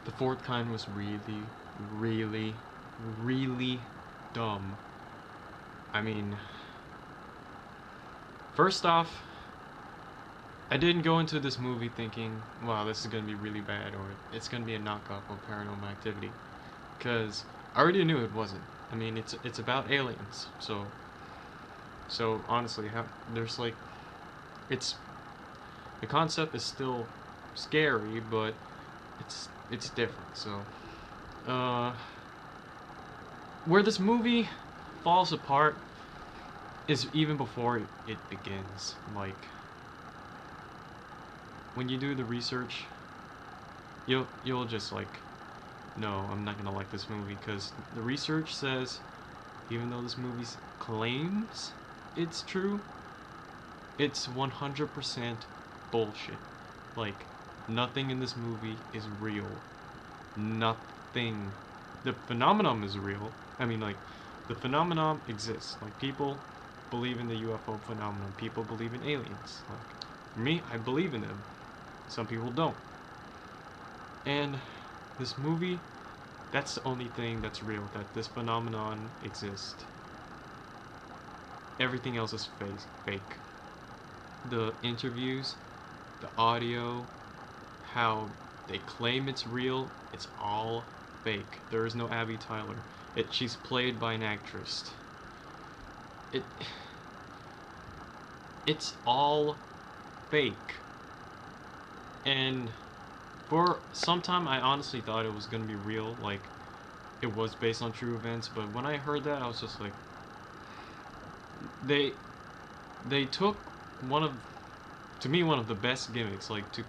The fourth kind was really, really, really dumb. I mean, first off, I didn't go into this movie thinking, wow, this is gonna be really bad, or it's gonna be a knockoff of Paranormal Activity, because I already knew it wasn't. I mean, it's about aliens, so honestly, there's like, it's the concept is still scary, but it's different. So, uh, where this movie falls apart is even before it begins. Like, when you do the research, you'll just like, no, I'm not gonna like this movie because the research says, even though this movie claims it's true, it's 100% bullshit. Like, nothing in this movie is real. Nothing. The phenomenon is real. I mean, like, the phenomenon exists. Like, people believe in the UFO phenomenon. People believe in aliens. Like, for me, I believe in them. Some people don't. And this movie, that's the only thing that's real, that this phenomenon exists. Everything else is fake. The interviews, the audio, how they claim it's real, it's all fake. There is no Abby Tyler. She's played by an actress. It it's all fake. And for some time I honestly thought it was gonna be real, like it was based on true events, but when I heard that I was just like, they took one of, to me, one of the best gimmicks, like to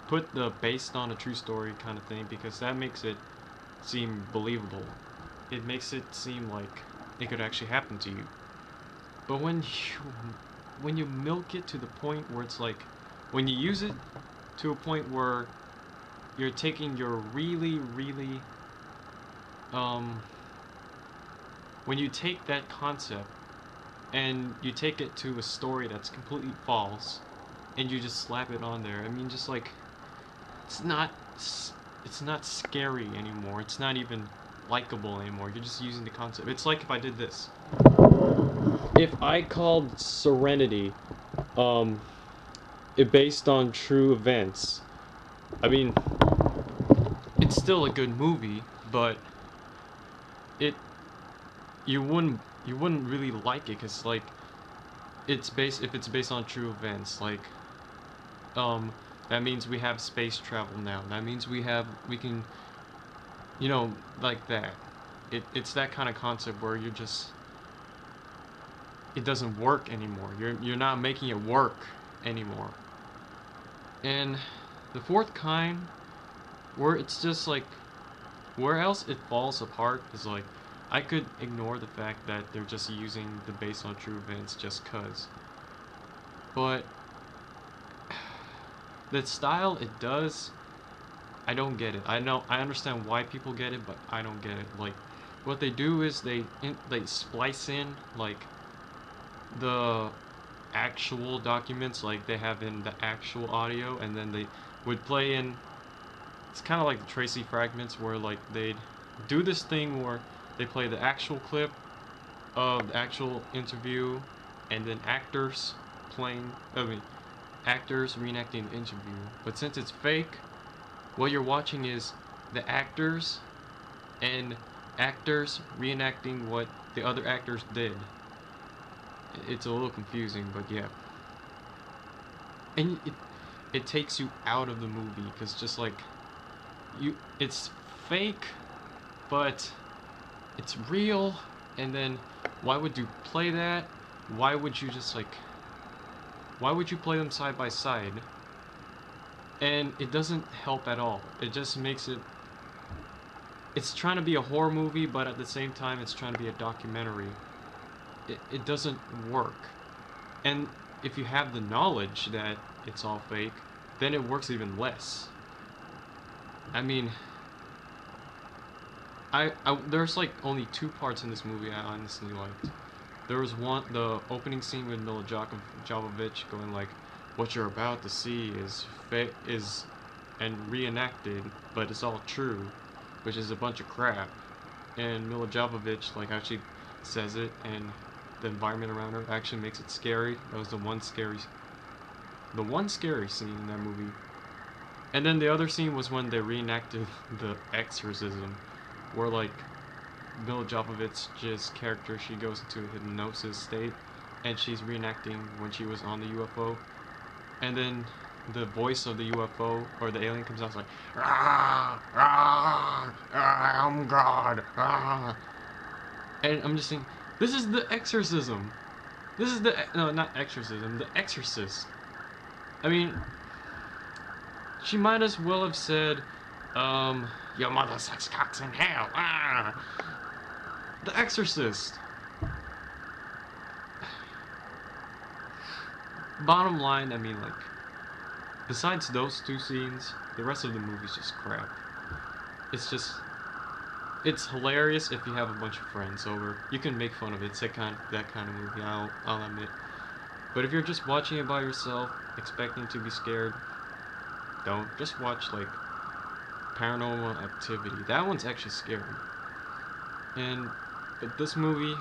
put the based on a true story kind of thing, because that makes it seem believable. It makes it seem like it could actually happen to you. But when you milk it to the point where it's like, when you use it to a point where you're taking your really um when you take that concept and you take it to a story that's completely false and you just slap it on there, I mean, just like, it's not it's not scary anymore. It's not even likable anymore. You're just using the concept. It's like if I did this. If I called Serenity it based on true events, I mean, it's still a good movie, but it you wouldn't really like it, cuz like, it's based, if it's based on true events, like, um that means we have space travel now. That means we can, like that. It's that kind of concept where you're just, it doesn't work anymore. You're not making it work anymore. And the fourth kind, where it's just like, where else it falls apart is like, I could ignore the fact that they're just using the based on true events just cuz. But the style it does, I don't get it. I understand why people get it, but I don't get it. Like, what they do is they splice in like the actual documents, like they have in the actual audio, and then they would play in, it's kind of like the Tracy fragments, where like they'd do this thing where they play the actual clip of the actual interview, and then actors reenacting the interview. But since it's fake, what you're watching is the actors and actors reenacting what the other actors did. It's a little confusing, but yeah. And it takes you out of the movie, because just like, it's fake, but it's real. And then why would you play that? Why would you just like, why would you play them side by side? And it doesn't help at all. It just makes it, it's trying to be a horror movie, but at the same time it's trying to be a documentary. It doesn't work. And if you have the knowledge that it's all fake, then it works even less. I mean, there's like only two parts in this movie I honestly liked. There was one, the opening scene with Mila Jovovich going like, "What you're about to see is and reenacted, but it's all true, which is a bunch of crap. And Mila Jovovich like actually says it, and the environment around her actually makes it scary. That was the one scary scene in that movie. And then the other scene was when they reenacted the exorcism, where like Mila Jovovich's character, she goes into a hypnosis state, and she's reenacting when she was on the UFO, and then the voice of the UFO or the alien comes out like, ah, ah, ah, I'm God, ah. And I'm just thinking, this is the exorcism. This is the, no, not exorcism, the exorcist. I mean, she might as well have said, your mother sucks cocks in hell, ah. The Exorcist. Bottom line, I mean, like, besides those two scenes, the rest of the movie's just crap. It's just, it's hilarious if you have a bunch of friends over. You can make fun of it. It's that kind of movie, I'll admit. But if you're just watching it by yourself, expecting to be scared, don't. Just watch, like, Paranormal Activity. That one's actually scary. And but this movie,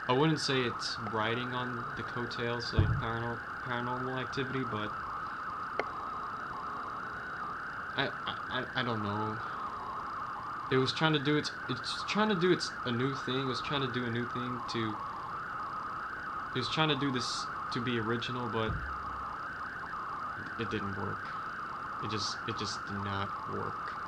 I wouldn't say it's riding on the coattails of Paranormal Activity, but I don't know. It was trying to do it's trying to do a new thing. It was trying to do a new thing to. It was trying to do this to be original, but it didn't work. It just did not work.